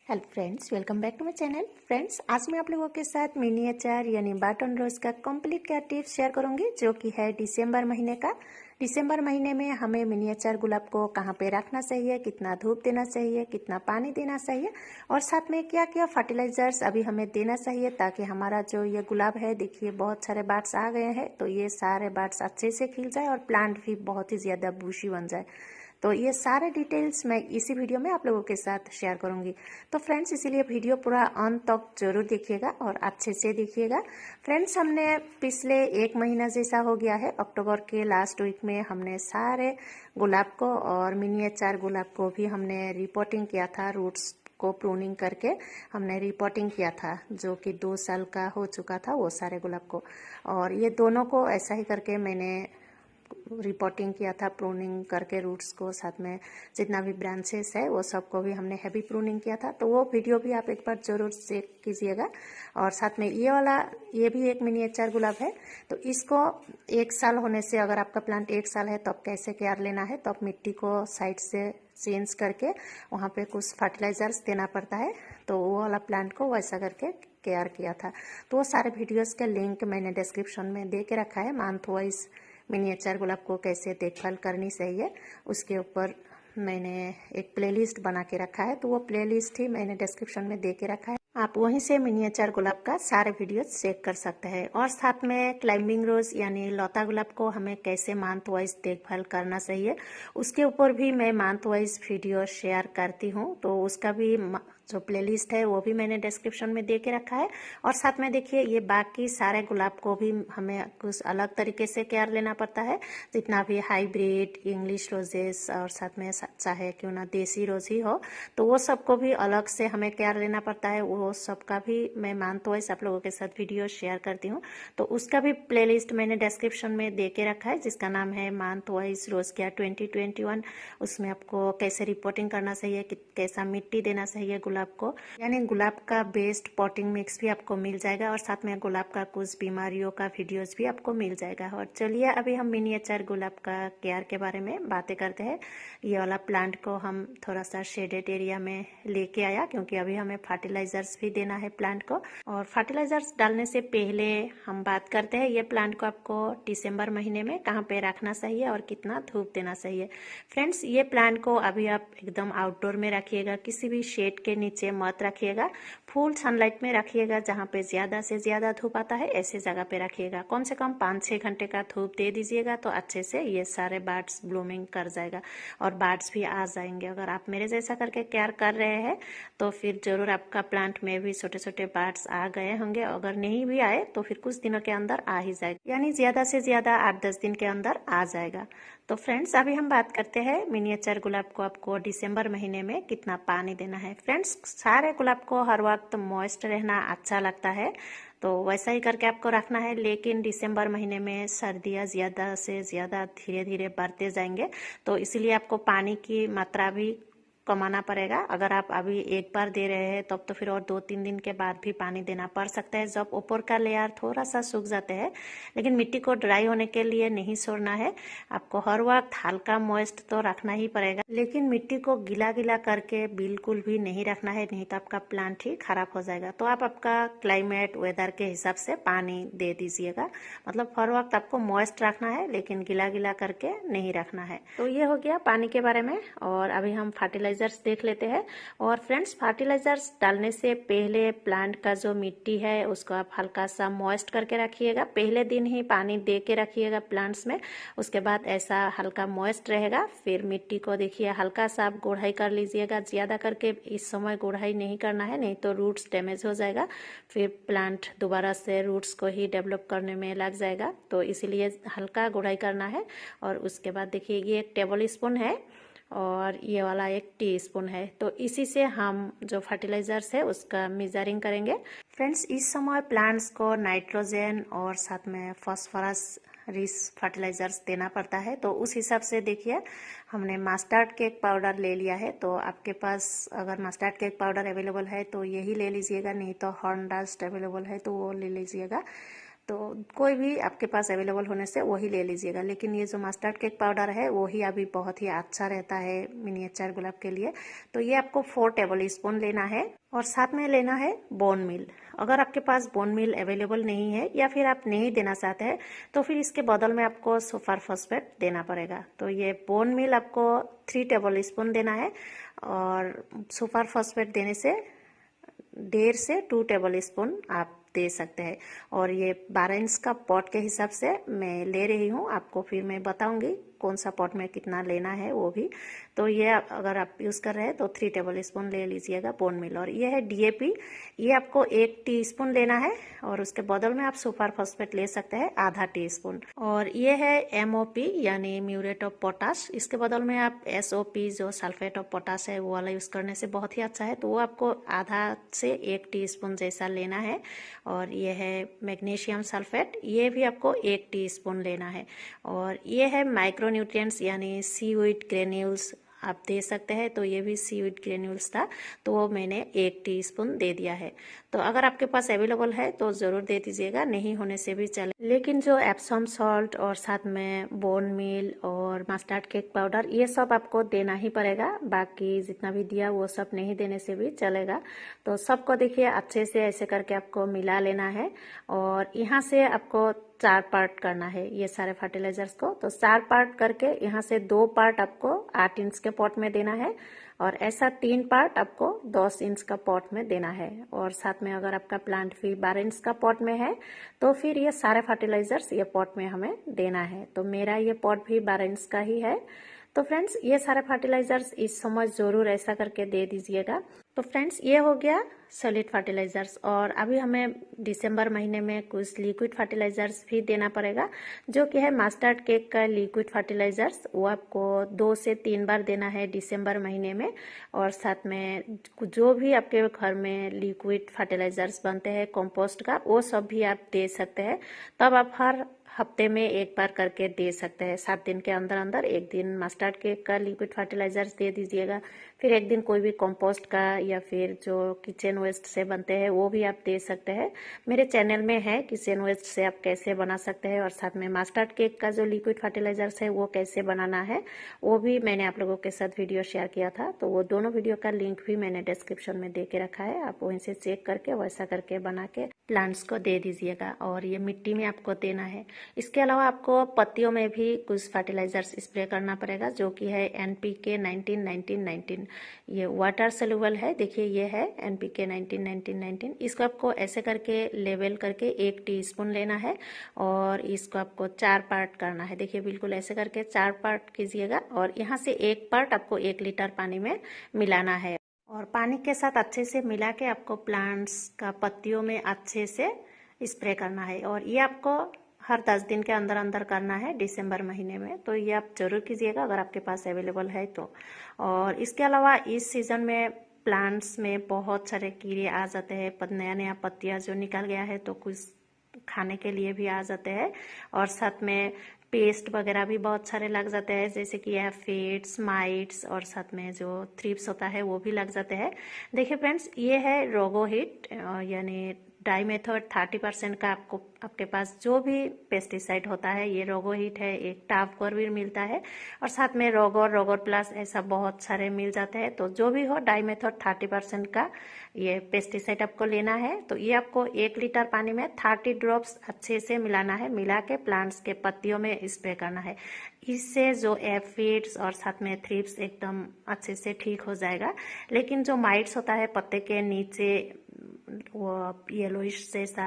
Hello friends, welcome back to my channel. Friends, आज मैं आप लोगों के साथ मिनिएचर यानी बटन रोज का कंप्लीट केयर टिप्स शेयर करूंगी, जो कि है दिसंबर महीने का। दिसंबर महीने में हमें मिनिएचर गुलाब को कहाँ पे रखना चाहिए, कितना धूप देना चाहिए, कितना पानी देना चाहिए और साथ में क्या क्या फर्टिलाइजर्स अभी हमें देना चाहिए, ताकि हमारा जो ये गुलाब है, देखिए बहुत सारे बर्ड्स आ गए हैं, तो ये सारे बर्ड्स अच्छे से खिल जाए और प्लांट भी बहुत ही ज़्यादा बूशी बन जाए। तो ये सारे डिटेल्स मैं इसी वीडियो में आप लोगों के साथ शेयर करूंगी। तो फ्रेंड्स, इसीलिए वीडियो पूरा अंत तक जरूर देखिएगा और अच्छे से देखिएगा। फ्रेंड्स, हमने पिछले 1 महीना जैसा हो गया है, अक्टूबर के लास्ट वीक में हमने सारे गुलाब को और मिनिएचर गुलाब को भी हमने रिपोर्टिंग किया था। रूट्स को प्रूनिंग करके हमने रिपोर्टिंग किया था, जो कि 2 साल का हो चुका था वो सारे गुलाब को। और ये दोनों को ऐसा ही करके मैंने रिपोर्टिंग किया था, प्रूनिंग करके रूट्स को, साथ में जितना भी ब्रांचेस है वो सबको भी हमने हैवी प्रूनिंग किया था। तो वो वीडियो भी आप एक बार जरूर चेक कीजिएगा। और साथ में ये भी एक मिनिएचर गुलाब है। तो इसको 1 साल होने से, अगर आपका प्लांट 1 साल है तो आप कैसे केयर लेना है, तो आप मिट्टी को साइड से चेंज करके वहाँ पे कुछ फर्टिलाइजर्स देना पड़ता है। तो वो वाला प्लांट को वैसा करके केयर किया था। तो वो सारे वीडियोस के लिंक मैंने डिस्क्रिप्शन में दे के रखा है। मंथ वाइज मिनिएचर गुलाब को कैसे देखभाल करनी चाहिए, उसके ऊपर मैंने एक प्लेलिस्ट बना के रखा है। तो वो प्लेलिस्ट ही मैंने डिस्क्रिप्शन में दे के रखा है, आप वहीं से मिनिएचर गुलाब का सारे वीडियो चेक कर सकते हैं। और साथ में क्लाइंबिंग रोज यानी लता गुलाब को हमें कैसे मंथ वाइज देखभाल करना चाहिए, उसके ऊपर भी मैं मंथ वाइज वीडियो शेयर करती हूँ। तो उसका भी जो प्लेलिस्ट है वो भी मैंने डिस्क्रिप्शन में दे के रखा है। और साथ में देखिए, ये बाकी सारे गुलाब को भी हमें कुछ अलग तरीके से केयर लेना पड़ता है। जितना भी हाइब्रिड इंग्लिश रोजेस और साथ में चाहे क्यों ना देसी रोज ही हो, तो वो सबको भी अलग से हमें केयर लेना पड़ता है। वो सबका भी मैं मंथ वाइज आप लोगों के साथ वीडियो शेयर करती हूँ। तो उसका भी प्लेलिस्ट मैंने डिस्क्रिप्शन में दे के रखा है, जिसका नाम है मंथ वाइज रोज केयर 2021। उसमें आपको कैसे रिपोर्टिंग करना चाहिए, कैसा मिट्टी देना चाहिए गुलाब को, यानी गुलाब का बेस्ट पॉटिंग मिक्स भी आपको मिल जाएगा। और साथ में गुलाब का कुछ बीमारियों का वीडियोस भी आपको मिल जाएगा। और चलिए अभी हम मिनिएचर गुलाब का केयर के बारे में बातें करते हैं। ये वाला प्लांट को हम थोड़ा सा शेडेड एरिया में लेके आया, क्योंकि अभी हमें फर्टिलाइजर्स भी देना है प्लांट को। और फर्टिलाइजर्स डालने से पहले हम बात करते हैं, ये प्लांट को आपको दिसंबर महीने में कहाँ पे रखना चाहिए और कितना धूप देना चाहिए। फ्रेंड्स, ये प्लांट को अभी आप एकदम आउटडोर में रखिएगा, किसी भी शेड के नीचे मत रखिएगा। फुल सनलाइट में रखिएगा, जहाँ पे ज्यादा से ज्यादा धूप आता है ऐसे जगह पे रखिएगा। कम से कम 5-6 घंटे का धूप दे दीजिएगा, तो अच्छे से ये सारे बर्ड्स ब्लूमिंग कर जाएगा और बर्ड्स भी आ जाएंगे। अगर आप मेरे जैसा करके केयर कर रहे हैं तो फिर जरूर आपका प्लांट में भी छोटे छोटे बर्ड्स आ गए होंगे। अगर नहीं भी आए तो फिर कुछ दिनों के अंदर आ ही जाएगा, यानी ज्यादा से ज्यादा 8-10 दिन के अंदर आ जाएगा। तो फ्रेंड्स, अभी हम बात करते हैं मिनिएचर गुलाब को आपको दिसंबर महीने में कितना पानी देना है। फ्रेंड्स, सारे गुलाब को हर वक्त मॉइस्ट रहना अच्छा लगता है, तो वैसा ही करके आपको रखना है। लेकिन दिसंबर महीने में सर्दियाँ ज़्यादा से ज़्यादा धीरे धीरे बढ़ते जाएंगे, तो इसलिए आपको पानी की मात्रा भी कमाना पड़ेगा। अगर आप अभी एक बार दे रहे हैं तब तो फिर और 2-3 दिन के बाद भी पानी देना पड़ सकता है, जब ऊपर का लेयर थोड़ा सा सूख जाते हैं। लेकिन मिट्टी को ड्राई होने के लिए नहीं छोड़ना है, आपको हर वक्त हल्का मॉइस्ट तो रखना ही पड़ेगा। लेकिन मिट्टी को गीला गीला करके बिल्कुल भी नहीं रखना है, नहीं तो आपका प्लांट ही खराब हो जाएगा। तो आप आपका क्लाइमेट वेदर के हिसाब से पानी दे दीजिएगा, मतलब हर वक्त आपको मॉइस्ट रखना है, लेकिन गीला गीला करके नहीं रखना है। तो ये हो गया पानी के बारे में। और अभी हम फर्टिलाइजर्स देख लेते हैं। और फ्रेंड्स, फर्टिलाइजर्स डालने से पहले प्लांट का जो मिट्टी है उसको आप हल्का सा मॉइस्ट करके रखिएगा। पहले दिन ही पानी दे के रखिएगा प्लांट्स में, उसके बाद ऐसा हल्का मॉइस्ट रहेगा। फिर मिट्टी को देखिए हल्का सा आप गुड़ाई कर लीजिएगा, ज्यादा करके इस समय गुड़ाई नहीं करना है, नहीं तो रूट्स डैमेज हो जाएगा, फिर प्लांट दोबारा से रूट्स को ही डेवलप करने में लग जाएगा। तो इसीलिए हल्का गुड़ाई करना है। और उसके बाद देखिए, ये 1 टेबल स्पून है और ये वाला 1 टीस्पून है। तो इसी से हम जो फर्टिलाइजर्स है उसका मेजरिंग करेंगे। फ्रेंड्स, इस समय प्लांट्स को नाइट्रोजन और साथ में फास्फोरस रिच फर्टिलाइजर्स देना पड़ता है। तो उस हिसाब से देखिए, हमने मस्टर्ड केक पाउडर ले लिया है। तो आपके पास अगर मस्टर्ड केक पाउडर अवेलेबल है तो यही ले लीजिएगा, नहीं तो हॉर्न डस्ट अवेलेबल है तो वो ले लीजिएगा। तो कोई भी आपके पास अवेलेबल होने से वही ले लीजिएगा। लेकिन ये जो मस्टर्ड केक पाउडर है वही अभी बहुत ही अच्छा रहता है मिनिएचर गुलाब के लिए। तो ये आपको 4 टेबल स्पून लेना है और साथ में लेना है बोन मिल। अगर आपके पास बोन मिल अवेलेबल नहीं है या फिर आप नहीं देना चाहते हैं तो फिर इसके बदल में आपको सुपर फॉस्फेट देना पड़ेगा। तो ये बोन मिल आपको 3 टेबल स्पून देना है और सुपर फॉस्फेट देने से 1.5 से 2 टेबल स्पून आप दे सकते हैं। और ये 12 इंच का पॉट के हिसाब से मैं ले रही हूँ, आपको फिर मैं बताऊंगी कौन सा पॉट में कितना लेना है वो भी। तो ये अगर आप यूज़ कर रहे हैं तो 3 टेबल स्पून ले लीजिएगा बोन मिल। और ये है DAP, ये आपको 1 टीस्पून लेना है और उसके बदल में आप सुपर फॉस्फेट ले सकते हैं आधा टीस्पून। और ये है MOP यानी म्यूरेट ऑफ पोटाश, इसके बदल में आप SOP जो सल्फेट ऑफ पोटाश है वो वाला यूज़ करने से बहुत ही अच्छा है। तो वो आपको आधा से 1 टीस्पून जैसा लेना है। और ये है मैग्नीशियम सल्फेट, ये भी आपको 1 टीस्पून लेना है। और ये है माइक्रो न्यूट्रिएंट्स यानी सीवीड ग्रेन्यूल्स आप दे सकते हैं। तो ये भी सीवीड ग्रेन्यूल्स था तो वो मैंने 1 टीस्पून दे दिया है। तो अगर आपके पास अवेलेबल है तो ज़रूर दे दीजिएगा, नहीं होने से भी चले। लेकिन जो एप्सम सॉल्ट और साथ में बोन मील और मस्टर्ड केक पाउडर ये सब आपको देना ही पड़ेगा, बाकी जितना भी दिया वो सब नहीं देने से भी चलेगा। तो सबको देखिए अच्छे से ऐसे करके आपको मिला लेना है और यहाँ से आपको 4 पार्ट करना है ये सारे फर्टिलाइजर्स को। तो 4 पार्ट करके यहाँ से 2 पार्ट आपको 8 इंच के पॉट में देना है और ऐसा 3 पार्ट आपको 10 इंच का पॉट में देना है। और साथ में अगर आपका प्लांट भी 12 इंच का पॉट में है तो फिर ये सारे फर्टिलाइजर्स ये पॉट में हमें देना है। तो मेरा ये पॉट भी 12 इंच का ही है। तो फ्रेंड्स ये सारे फर्टिलाइजर्स इस समय ज़रूर ऐसा करके दे दीजिएगा। तो फ्रेंड्स ये हो गया सॉलिड फर्टिलाइजर्स। और अभी हमें दिसंबर महीने में कुछ लिक्विड फर्टिलाइजर्स भी देना पड़ेगा, जो कि है मस्टर्ड केक का लिक्विड फर्टिलाइजर्स। वो आपको 2 से 3 बार देना है दिसंबर महीने में। और साथ में जो भी आपके घर में लिक्विड फर्टिलाइजर्स बनते हैं कंपोस्ट का वो सब भी आप दे सकते हैं। तब आप हर हफ्ते में 1 बार करके दे सकते हैं। 7 दिन के अंदर अंदर 1 दिन मस्टर्ड केक का लिक्विड फर्टिलाइजर्स दे दीजिएगा, फिर 1 दिन कोई भी कंपोस्ट का या फिर जो किचन वेस्ट से बनते हैं वो भी आप दे सकते हैं। मेरे चैनल में है किचन वेस्ट से आप कैसे बना सकते हैं और साथ में मस्टर्ड केक का जो लिक्विड फर्टिलाइजर्स है वो कैसे बनाना है वो भी मैंने आप लोगों के साथ वीडियो शेयर किया था। तो वो दोनों वीडियो का लिंक भी मैंने डिस्क्रिप्शन में दे के रखा है, आप वहीं से चेक करके वैसा करके बना के प्लांट्स को दे दीजिएगा। और ये मिट्टी में आपको देना है। इसके अलावा आपको पत्तियों में भी कुछ फर्टिलाइजर्स स्प्रे करना पड़ेगा, जो कि है NPK 19-19-19। ये वाटर सोल्यूबल है, देखिए ये है NPK 19-19-19। इसको आपको ऐसे करके लेवल करके 1 टीस्पून लेना है और इसको आपको 4 पार्ट करना है। देखिए बिल्कुल ऐसे करके 4 पार्ट कीजिएगा और यहाँ से 1 पार्ट आपको 1 लीटर पानी में मिलाना है। और पानी के साथ अच्छे से मिला के आपको प्लांट्स का पत्तियों में अच्छे से स्प्रे करना है। और ये आपको हर 10 दिन के अंदर अंदर करना है दिसंबर महीने में। तो ये आप जरूर कीजिएगा अगर आपके पास अवेलेबल है तो। और इसके अलावा इस सीज़न में प्लांट्स में बहुत सारे कीड़े आ जाते हैं, नया नया पत्तियाँ जो निकल गया है तो कुछ खाने के लिए भी आ जाते हैं। और साथ में पेस्ट वगैरह भी बहुत सारे लग जाते हैं, जैसे कि एफिड्स, माइट्स और साथ में जो थ्रिप्स होता है वो भी लग जाते हैं। देखिए फ्रेंड्स ये है रोगोहिट यानी डाइमेथोड 30% का आपके पास जो भी पेस्टिसाइड होता है ये रोगोहिट है। एक टापकोर भी मिलता है और साथ में रोगोर प्लस ऐसा बहुत सारे मिल जाते हैं। तो जो भी हो डाइमेथोड 30% का ये पेस्टिसाइड आपको लेना है। तो ये आपको 1 लीटर पानी में 30 ड्रॉप्स अच्छे से मिलाना है, मिला के प्लांट्स के पत्तियों में स्प्रे करना है। इससे जो एफिड्स और साथ में थ्रिप्स एकदम अच्छे से ठीक हो जाएगा। लेकिन जो माइट्स होता है पत्ते के नीचे वो येलोइश जैसा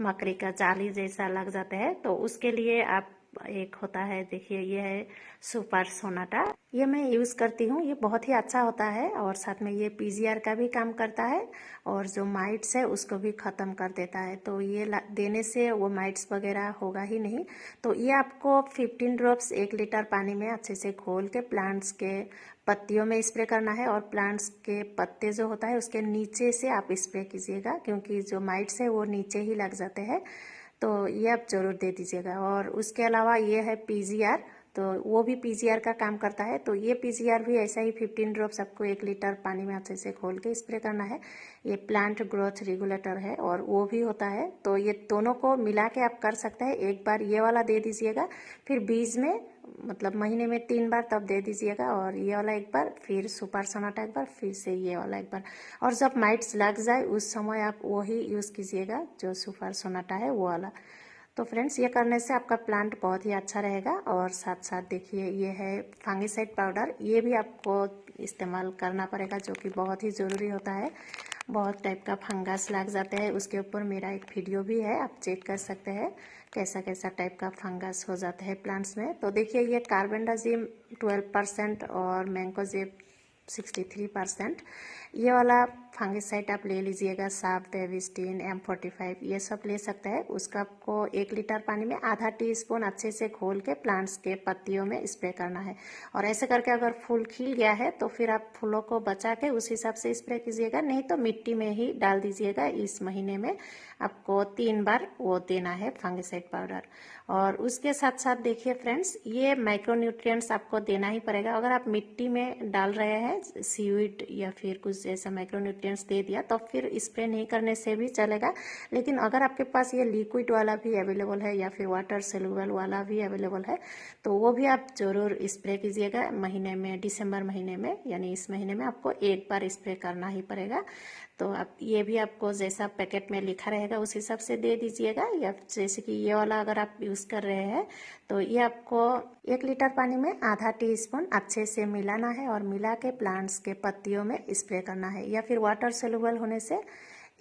मकड़ी का जाली जैसा लग जाता है, तो उसके लिए आप एक होता है, देखिए ये है सुपर सोनाटा, ये मैं यूज़ करती हूँ। ये बहुत ही अच्छा होता है और साथ में ये PGR का भी काम करता है और जो माइट्स है उसको भी ख़त्म कर देता है। तो ये देने से वो माइट्स वगैरह होगा ही नहीं। तो ये आपको 15 ड्रॉप्स 1 लीटर पानी में अच्छे से घोल के प्लांट्स के पत्तियों में स्प्रे करना है। और प्लांट्स के पत्ते जो होता है उसके नीचे से आप स्प्रे कीजिएगा, क्योंकि जो माइट्स है वो नीचे ही लग जाते हैं। तो ये आप ज़रूर दे दीजिएगा। और उसके अलावा ये है PGR, तो वो भी पीजीआर का काम करता है। तो ये पीजीआर भी ऐसा ही 15 ड्रॉप्स आपको 1 लीटर पानी में अच्छे से घोल के स्प्रे करना है। ये प्लांट ग्रोथ रेगुलेटर है और वो भी होता है। तो ये दोनों को मिला के आप कर सकते हैं। एक बार ये वाला दे दीजिएगा, फिर बीज में मतलब महीने में 3 बार तब दे दीजिएगा, और ये वाला एक बार, फिर सुपर सोनाटा एक बार, फिर से ये वाला एक बार। और जब माइट्स लग जाए उस समय आप वही यूज़ कीजिएगा जो सुपर सोनाटा है वो वाला। तो फ्रेंड्स, ये करने से आपका प्लांट बहुत ही अच्छा रहेगा। और साथ साथ देखिए ये है फंगिसाइड पाउडर, ये भी आपको इस्तेमाल करना पड़ेगा, जो कि बहुत ही ज़रूरी होता है। बहुत टाइप का फंगस लग जाते हैं, उसके ऊपर मेरा एक वीडियो भी है, आप चेक कर सकते हैं कैसा कैसा टाइप का फंगस हो जाता है प्लांट्स में। तो देखिए ये कार्बेंडाजिम 12% और मैंकोजेब 63%, ये वाला फंगिसाइड आप ले लीजिएगा। साफ, बेविस्टिन, M45 ये सब ले सकते हैं। उसका आपको 1 लीटर पानी में आधा टीस्पून अच्छे से घोल के प्लांट्स के पत्तियों में स्प्रे करना है। और ऐसे करके अगर फूल खिल गया है तो फिर आप फूलों को बचा के उस हिसाब से स्प्रे कीजिएगा, नहीं तो मिट्टी में ही डाल दीजिएगा। इस महीने में आपको 3 बार वो देना है फंगिसाइड पाउडर। और उसके साथ साथ देखिए फ्रेंड्स, ये माइक्रोन्यूट्रिएंट्स आपको देना ही पड़ेगा। अगर आप मिट्टी में डाल रहे हैं सीवीड या फिर कुछ ऐसा माइक्रोन्यूट्रिएंट्स दे दिया तो फिर स्प्रे नहीं करने से भी चलेगा। लेकिन अगर आपके पास ये लिक्विड वाला भी अवेलेबल है या फिर वाटर सोल्यूबल वाला भी अवेलेबल है तो वो भी आप जरूर स्प्रे कीजिएगा महीने में, दिसंबर महीने में, यानी इस महीने में आपको 1 बार स्प्रे करना ही पड़ेगा। तो आप ये भी आपको जैसा पैकेट में लिखा रहेगा उस हिसाब से दे दीजिएगा। या जैसे कि ये वाला अगर आप यूज़ कर रहे हैं तो ये आपको 1 लीटर पानी में आधा टीस्पून अच्छे से मिलाना है और मिला के प्लांट्स के पत्तियों में स्प्रे करना है। या फिर वाटर सोल्यूबल होने से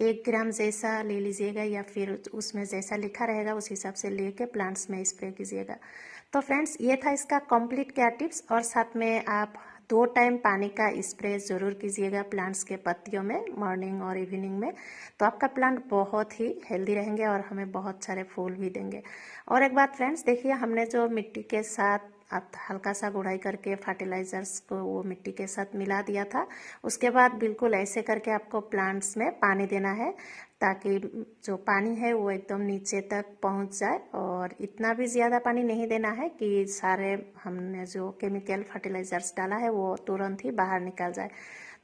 1 ग्राम जैसा ले लीजिएगा, या फिर उसमें जैसा लिखा रहेगा उस हिसाब से लेके प्लांट्स में स्प्रे कीजिएगा। तो फ्रेंड्स, ये था इसका कंप्लीट केयर टिप्स। और साथ में आप 2 टाइम पानी का स्प्रे ज़रूर कीजिएगा प्लांट्स के पत्तियों में, मॉर्निंग और इवनिंग में। तो आपका प्लांट बहुत ही हेल्दी रहेंगे और हमें बहुत सारे फूल भी देंगे। और एक बात फ्रेंड्स, देखिए हमने जो मिट्टी के साथ आप हल्का सा गुड़ाई करके फर्टिलाइजर्स को वो मिट्टी के साथ मिला दिया था, उसके बाद बिल्कुल ऐसे करके आपको प्लांट्स में पानी देना है, ताकि जो पानी है वो एकदम नीचे तक पहुंच जाए। और इतना भी ज़्यादा पानी नहीं देना है कि सारे हमने जो केमिकल फर्टिलाइजर्स डाला है वो तुरंत ही बाहर निकल जाए।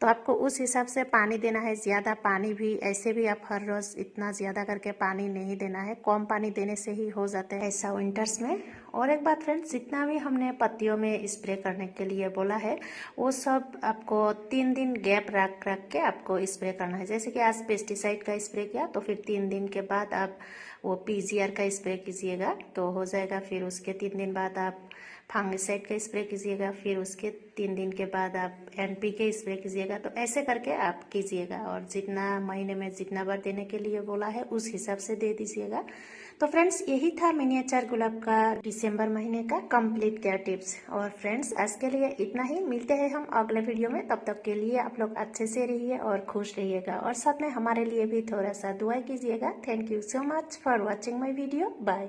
तो आपको उस हिसाब से पानी देना है। ज़्यादा पानी भी ऐसे भी आप हर रोज़ इतना ज़्यादा करके पानी नहीं देना है, कम पानी देने से ही हो जाता है ऐसा विंटर्स में। और एक बात फ्रेंड्स, जितना भी हमने पत्तियों में स्प्रे करने के लिए बोला है वो सब आपको 3 दिन गैप रख के आपको स्प्रे करना है। जैसे कि आज पेस्टिसाइड का स्प्रे किया तो फिर 3 दिन के बाद आप वो पीजीआर का स्प्रे कीजिएगा तो हो जाएगा। फिर उसके 3 दिन बाद आप फंगिसाइड का स्प्रे कीजिएगा, फिर उसके 3 दिन के बाद आप NPK स्प्रे कीजिएगा। तो ऐसे करके आप कीजिएगा, और जितना महीने में जितना बार देने के लिए बोला है उस हिसाब से दे दीजिएगा। तो फ्रेंड्स, यही था मिनिएचर गुलाब का दिसंबर महीने का कंप्लीट केयर टिप्स। और फ्रेंड्स, आज के लिए इतना ही। मिलते हैं हम अगले वीडियो में, तब तक के लिए आप लोग अच्छे से रहिए और खुश रहिएगा, और साथ में हमारे लिए भी थोड़ा सा दुआ कीजिएगा। Thank you so much for watching my video. Bye.